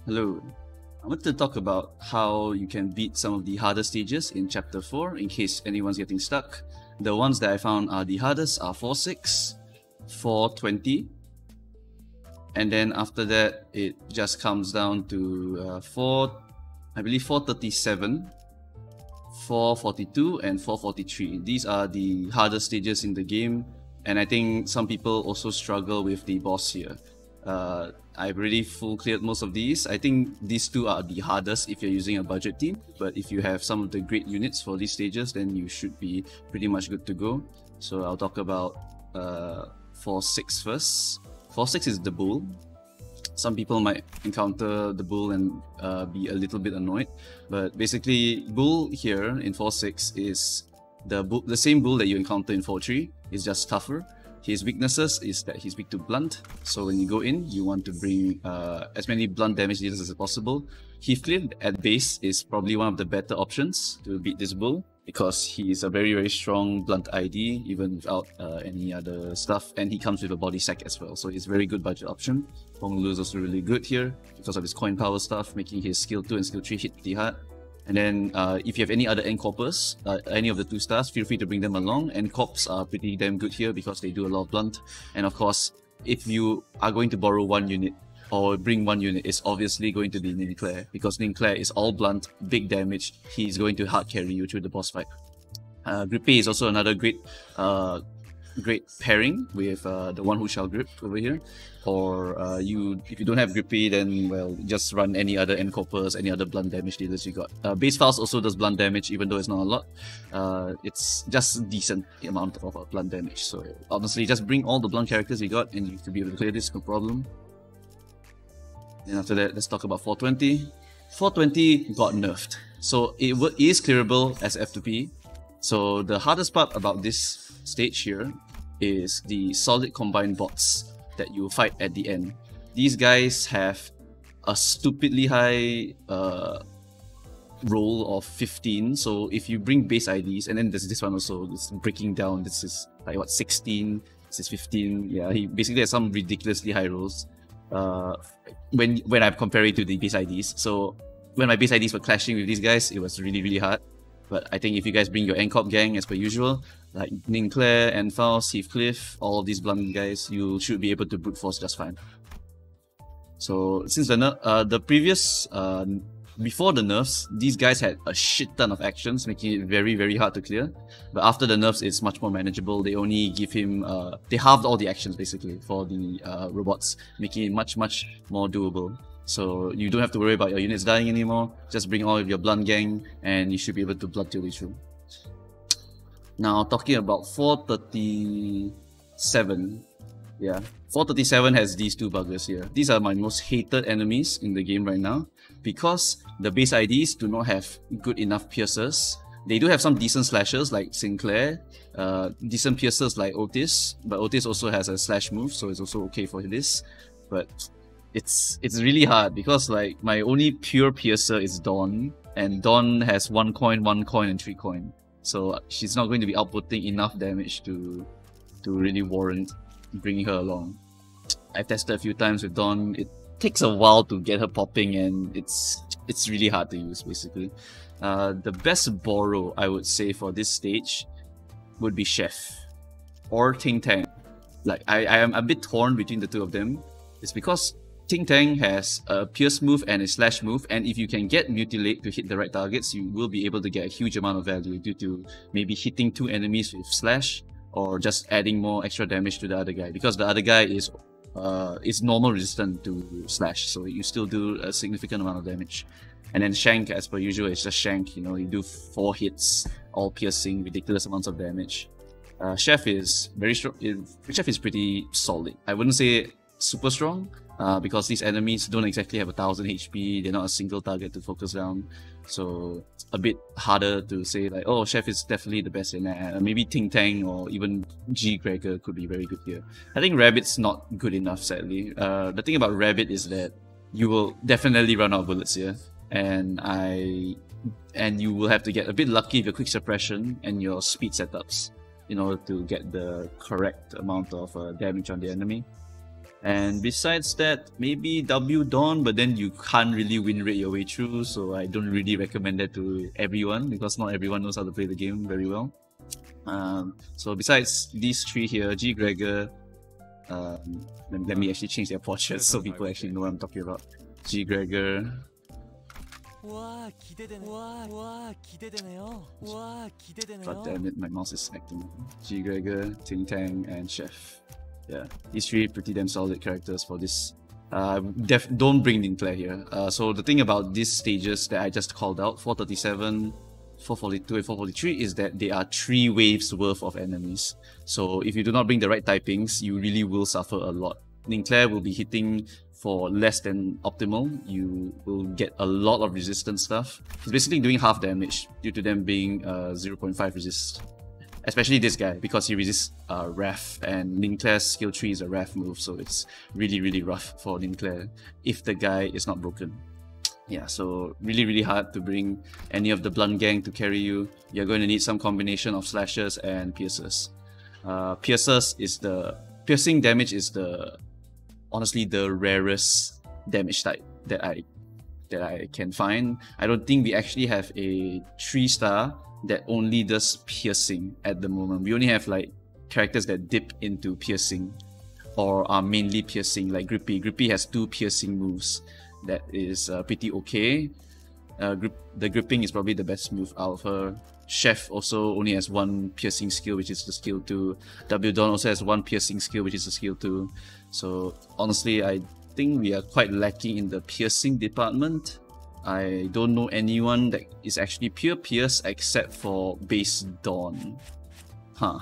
Hello. I want to talk about how you can beat some of the harder stages in Chapter 4 in case anyone's getting stuck. The ones that I found are the hardest are 4-6, 4-20, and then after that it just comes down to 437, 442 and 443. These are the hardest stages in the game, and I think some people also struggle with the boss here. I've already full cleared most of these. I think these two are the hardest if you're using a budget team, but if you have some of the great units for these stages, then you should be pretty much good to go. So I'll talk about 4-6 first. 4-6 is the bull. Some people might encounter the bull and be a little bit annoyed, but basically bull here in 4-6 is the same bull that you encounter in 4-3, is just tougher. His weaknesses is that he's weak to blunt, so when you go in, you want to bring as many blunt damage dealers as possible. Heathcliff at base is probably one of the better options to beat this bull, because he is a very strong blunt ID even without any other stuff, and he comes with a body sack as well, so it's a very good budget option. Hong Lu is also really good here because of his coin power stuff, making his skill 2 and skill 3 hit pretty hard. And then if you have any other N-Corpers, any of the 2 stars, feel free to bring them along. N-Corps are pretty damn good here because they do a lot of blunt. And of course, if you are going to borrow one unit or bring one unit, it's obviously going to be Ninclair, because Ninclair is all blunt, big damage. He's going to hard carry you through the boss fight. Grippy is also another great pairing with the One Who Shall Grip over here. Or if you don't have Grippy, then well, just run any other N-Corpers, any other blunt damage dealers you got. Base Faust also does blunt damage, even though it's not a lot. It's just a decent amount of blunt damage. So honestly, just bring all the blunt characters you got and you should be able to clear this, no problem. And after that, let's talk about 420. 420 got nerfed, so it is clearable as F2P. So the hardest part about this stage here is the solid combined bots that you fight at the end. These guys have a stupidly high roll of 15, so if you bring base IDs, and then there's this one also, this breaking down, this is like what, 16, this is 15, yeah, he basically has some ridiculously high rolls when I compare it to the base IDs. So when my base IDs were clashing with these guys, it was really hard. But I think if you guys bring your N-Corp gang as per usual, like Ninclair and Faust, Heathcliff, all of these blunt guys, you should be able to brute force just fine. So since the previous before the nerfs, these guys had a shit ton of actions, making it very hard to clear. But after the nerfs, it's much more manageable. They only give him they halved all the actions basically for the robots, making it much more doable. So you don't have to worry about your units dying anymore. Just bring all of your blunt gang and you should be able to blood your way through. Now talking about 437. Yeah, 437 has these 2 buggers here. These are my most hated enemies in the game right now, because the base IDs do not have good enough piercers. They do have some decent slashers like Sinclair, decent piercers like Otis, but Otis also has a slash move, so it's also okay for this. But it's really hard because like my only pure piercer is Dawn, and Dawn has 1 coin, 1 coin and 3 coin. So she's not going to be outputting enough damage to really warrant bringing her along. I've tested a few times with Dawn. It takes a while to get her popping, and it's really hard to use basically. The best borrow I would say for this stage would be Chef or Ting Tang. Like I am a bit torn between the 2 of them. It's because Ting Tang has a pierce move and a slash move, and if you can get Mutilate to hit the right targets, you will be able to get a huge amount of value due to maybe hitting 2 enemies with slash, or just adding more extra damage to the other guy, because the other guy is normal resistant to slash, so you still do a significant amount of damage. And then Shank, as per usual, it's just Shank, you know, you do 4 hits, all piercing, ridiculous amounts of damage. Chef is very strong. Chef is pretty solid. I wouldn't say super strong, because these enemies don't exactly have 1000 HP, they're not a single target to focus down, so it's a bit harder to say like, oh, Chef is definitely the best in that. Maybe Ting Tang or even G. Gregor could be very good here. I think Rabbit's not good enough, sadly. The thing about Rabbit is that you will definitely run out of bullets here, and you will have to get a bit lucky with your quick suppression and your speed setups in order to get the correct amount of damage on the enemy. And besides that, maybe W Dawn, but then you can't really win rate your way through, so I don't really recommend that to everyone because not everyone knows how to play the game very well. So besides these three here, G Gregor, let me actually change their portraits so people actually know what I'm talking about. G Gregor. God damn it, my mouse is acting. G Gregor, Ting Tang, and Chef. Yeah, these three pretty damn solid characters for this. Don't bring Ninclair here. So the thing about these stages that I just called out, 437, 442 and 443, is that they are 3 waves worth of enemies. So if you do not bring the right typings, you really will suffer a lot. Ninclair will be hitting for less than optimal. You will get a lot of resistance stuff. He's basically doing half damage due to them being 0.5 resist. Especially this guy, because he resists Wrath, and Ninclair's skill tree is a Wrath move, so it's really rough for Ninclair if the guy is not broken. Yeah, so really hard to bring any of the Blunt Gang to carry you. You're going to need some combination of slashers and piercers. Piercing damage is honestly the rarest damage type that I can find. I don't think we actually have a 3-star that only does piercing at the moment. We only have like characters that dip into piercing or are mainly piercing, like Grippy. Grippy has 2 piercing moves that is pretty okay. The gripping is probably the best move out of her. Chef also only has 1 piercing skill, which is the skill 2. W Dawn also has 1 piercing skill, which is the skill 2. So honestly, I think we are quite lacking in the piercing department. I don't know anyone that is actually pure pierce except for base Dawn. Huh.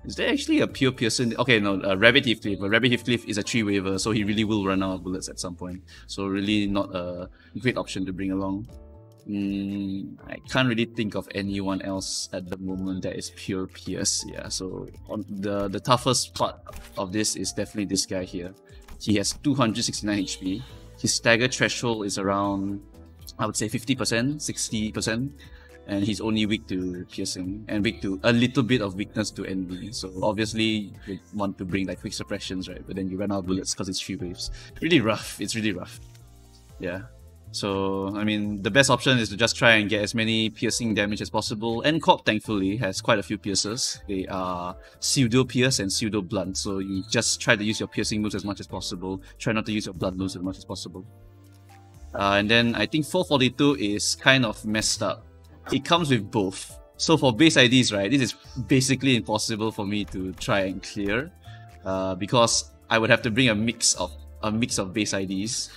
Is there actually a pure piercer? Okay, no, Rabbit Heathcliff. But Rabbit Heathcliff is a 3-waver, so he really will run out of bullets at some point. So really not a great option to bring along. I can't really think of anyone else at the moment that is pure pierce. Yeah, so on the toughest part of this is definitely this guy here. He has 269 HP. His stagger threshold is around, I would say 50%, 60%. And he's only weak to piercing and weak to a little bit of weakness to envy. So obviously you want to bring like quick suppressions, right? But then you run out of bullets because it's 3 waves. Really rough. It's really rough. Yeah. So I mean, the best option is to just try and get as many piercing damage as possible. NCorp thankfully has quite a few piercers. They are pseudo pierce and pseudo blunt. So you just try to use your piercing moves as much as possible. Try not to use your blunt moves as much as possible. And then I think 442 is kind of messed up. It comes with both. So for base IDs, right, this is basically impossible for me to try and clear because I would have to bring a mix of base IDs,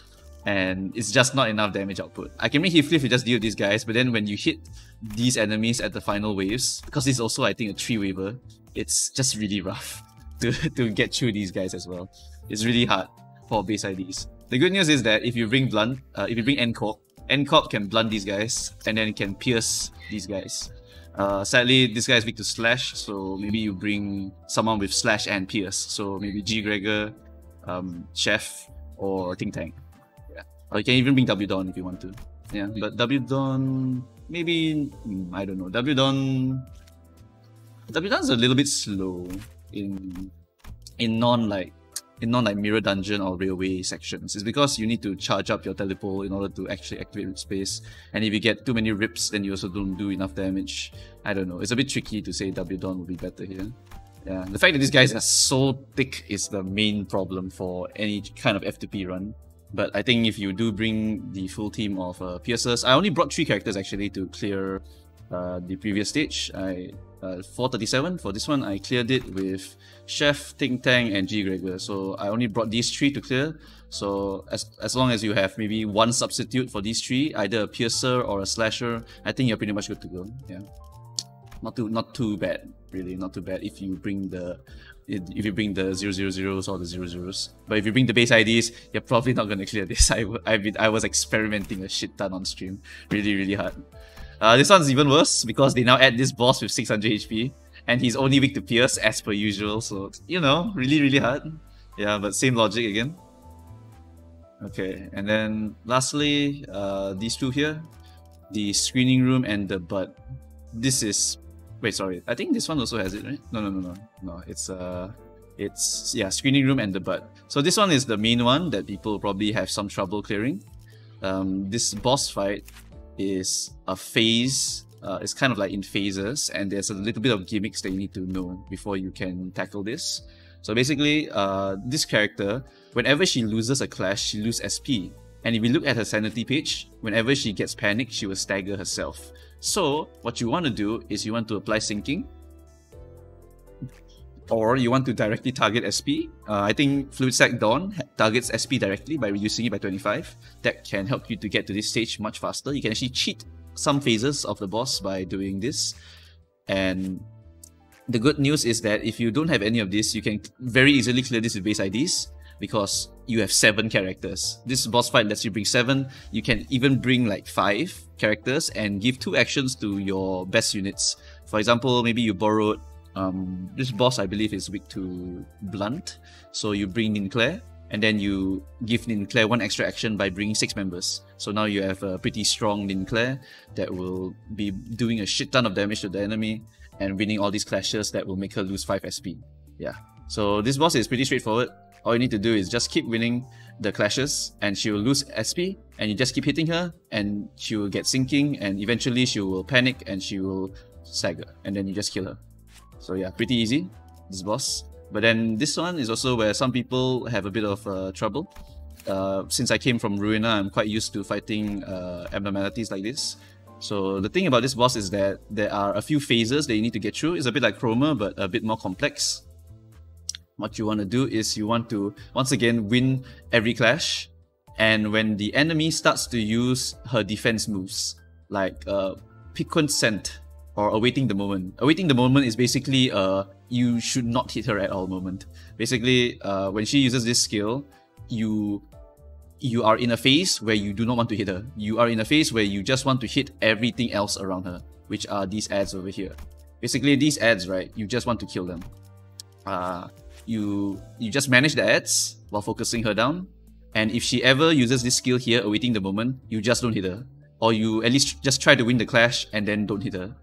and it's just not enough damage output. I can bring Heathcliff to just deal with these guys, but then when you hit these enemies at the final waves, because this is also I think a 3-waver, it's just really rough to get through these guys as well. It's really hard for base IDs. The good news is that if you bring Blunt, if you bring NCorp can blunt these guys, and then it can pierce these guys. Sadly, this guy is weak to slash, so maybe you bring someone with slash and pierce. So maybe G Gregor, Chef, or Ting Tang. Yeah. Or you can even bring W Dawn if you want to. Yeah, but W Dawn, maybe, I don't know. W Dawn's a little bit slow in non mirror dungeon or railway sections. It's because you need to charge up your teleport in order to actually activate rip space, and if you get too many rips then you also don't do enough damage. I don't know, it's a bit tricky to say W Dawn would be better here. Yeah, the fact that these guys are so thick is the main problem for any kind of F2P run. But I think if you do bring the full team of piercers, I only brought 3 characters actually to clear the previous stage. 437 for this one, I cleared it with Chef, Ting Tang, and G Gregor. So I only brought these 3 to clear. So as long as you have maybe 1 substitute for these 3, either a piercer or a slasher, I think you're pretty much good to go. Yeah, not too bad, really, not too bad if you bring the 000s or the 00s. But if you bring the base IDs, you're probably not going to clear this. I was experimenting a shit ton on stream, really hard. This one's even worse because they now add this boss with 600 HP and he's only weak to pierce as per usual, so you know, really hard. Yeah, but same logic again. Okay, and then lastly, these 2 here, the screening room and the butt. This is, wait, sorry, I think this one also has it, right? No, it's It's, yeah, Screening Room and the Bud. So this one is the main one that people probably have some trouble clearing. This boss fight is a phase. It's kind of like in phases, and there's a little bit of gimmicks that you need to know before you can tackle this. So basically, this character, whenever she loses a clash, she loses SP. And if you look at her sanity page, whenever she gets panicked, she will stagger herself. So what you want to do is you want to apply sinking, or you want to directly target SP. I think Fluid Sac Dawn targets SP directly by reducing it by 25. That can help you to get to this stage much faster. You can actually cheat some phases of the boss by doing this. And the good news is that if you don't have any of this, you can very easily clear this with base IDs, because you have 7 characters. This boss fight lets you bring 7. You can even bring like 5 characters and give 2 actions to your best units. For example, maybe you borrowed this boss, I believe, is weak to Blunt. So you bring Ninclair, and then you give Ninclair 1 extra action by bringing 6 members. So now you have a pretty strong Ninclair that will be doing a shit ton of damage to the enemy and winning all these clashes that will make her lose 5 SP. Yeah. So this boss is pretty straightforward. All you need to do is just keep winning the clashes and she will lose SP, and you just keep hitting her and she will get sinking, and eventually she will panic and she will stagger, and then you just kill her. So yeah, pretty easy, this boss. But then this one is also where some people have a bit of trouble. Since I came from Ruina, I'm quite used to fighting abnormalities like this. So the thing about this boss is that there are a few phases that you need to get through. It's a bit like Chroma, but a bit more complex. What you want to do is you want to, once again, win every clash. And when the enemy starts to use her defense moves, like Piquant Scent or Awaiting the Moment. Awaiting the Moment is basically you should not hit her at all moment. Basically, when she uses this skill, you are in a phase where you do not want to hit her. You are in a phase where you just want to hit everything else around her, which are these ads over here. Basically, these ads, right, you just want to kill them. You just manage the ads while focusing her down, and if she ever uses this skill here, Awaiting the Moment, you just don't hit her. Or you at least just try to win the clash and then don't hit her.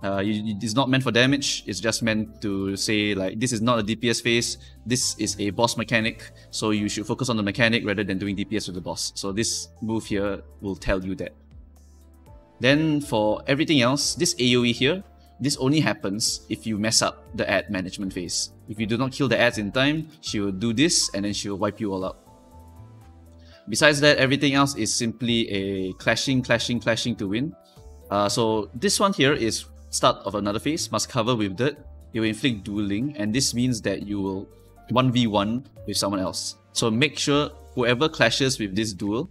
It's not meant for damage, it's just meant to say like, this is not a DPS phase, this is a boss mechanic, so you should focus on the mechanic rather than doing DPS with the boss. So this move here will tell you that. Then for everything else, this AoE here, this only happens if you mess up the ad management phase. If you do not kill the ads in time, she will do this and then she will wipe you all out. Besides that, everything else is simply a clashing to win. So this one here is start of another phase, must cover with dirt. It will inflict dueling, and this means that you will 1v1 with someone else. So make sure whoever clashes with this duel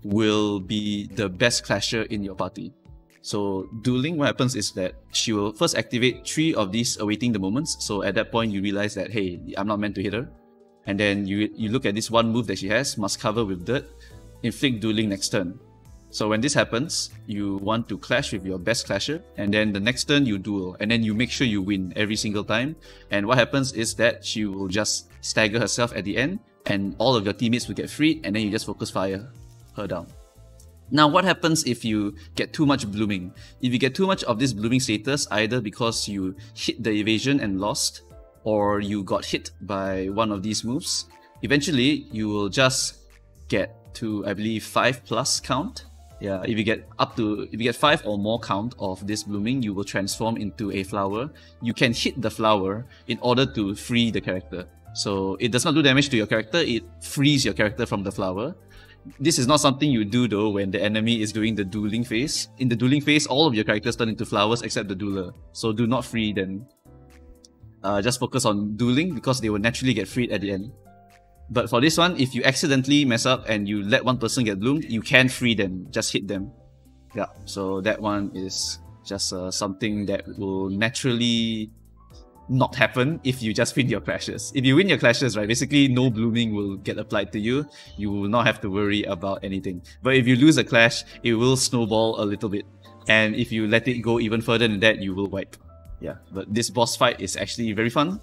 will be the best clasher in your party. So dueling, what happens is that she will first activate 3 of these Awaiting the Moments. So at that point you realize that, hey, I'm not meant to hit her. And then you look at this one move that she has, must cover with dirt, inflict dueling next turn. So when this happens, you want to clash with your best clasher, and then the next turn you duel, and then you make sure you win every single time. And what happens is that she will just stagger herself at the end, and all of your teammates will get freed, and then you just focus fire her down. Now what happens if you get too much blooming? If you get too much of this blooming status, either because you hit the evasion and lost, or you got hit by one of these moves, eventually you will just get to, I believe, 5+ count. Yeah, if you get 5 or more count of this blooming, you will transform into a flower. You can hit the flower in order to free the character. So it does not do damage to your character, it frees your character from the flower. This is not something you do though when the enemy is doing the dueling phase. In the dueling phase, all of your characters turn into flowers except the dueler. So do not free them. Just focus on dueling because they will naturally get freed at the end. But for this one, if you accidentally mess up and you let one person get bloomed, you can free them, just hit them. Yeah, so that one is just something that will naturally not happen if you just win your clashes. If you win your clashes, right, basically no blooming will get applied to you. You will not have to worry about anything. But if you lose a clash, it will snowball a little bit. And if you let it go even further than that, you will wipe. Yeah, but this boss fight is actually very fun.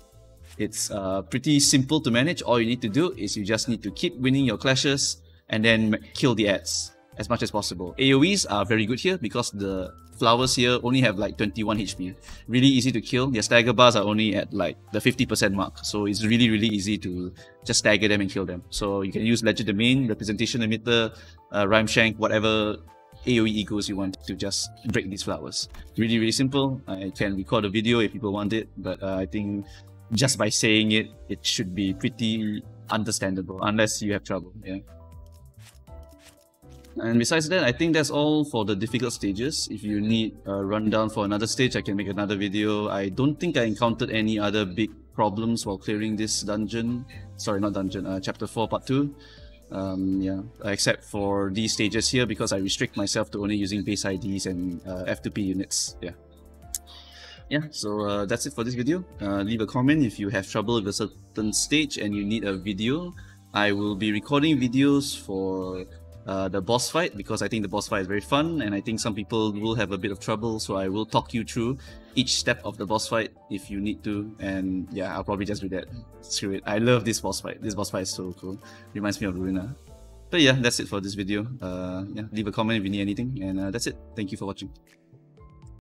It's pretty simple to manage. All you need to do is you just need to keep winning your clashes and then kill the ads. as much as possible. AoEs are very good here because the flowers here only have like 21 HP. Really easy to kill. Their stagger bars are only at like the 50% mark. So it's really easy to just stagger them and kill them. So you can use Legend Domain, Representation Emitter, Rhyme Shank, whatever AoE eagles you want to just break these flowers. Really simple. I can record a video if people want it, but I think just by saying it, it should be pretty understandable unless you have trouble. Yeah. And besides that, I think that's all for the difficult stages. If you need a rundown for another stage, I can make another video. I don't think I encountered any other big problems while clearing this dungeon. Sorry, not dungeon, chapter 4 part 2. Yeah, except for these stages here because I restrict myself to only using base IDs and F2P units. Yeah, so that's it for this video. Leave a comment if you have trouble with a certain stage and you need a video. I will be recording videos for the boss fight because I think the boss fight is very fun and I think some people will have a bit of trouble, so I will talk you through each step of the boss fight if you need to, and yeah, I'll probably just do that. Screw it. I love this boss fight. This boss fight is so cool. Reminds me of Ruina. But yeah, that's it for this video. Yeah, leave a comment if you need anything, and that's it. Thank you for watching.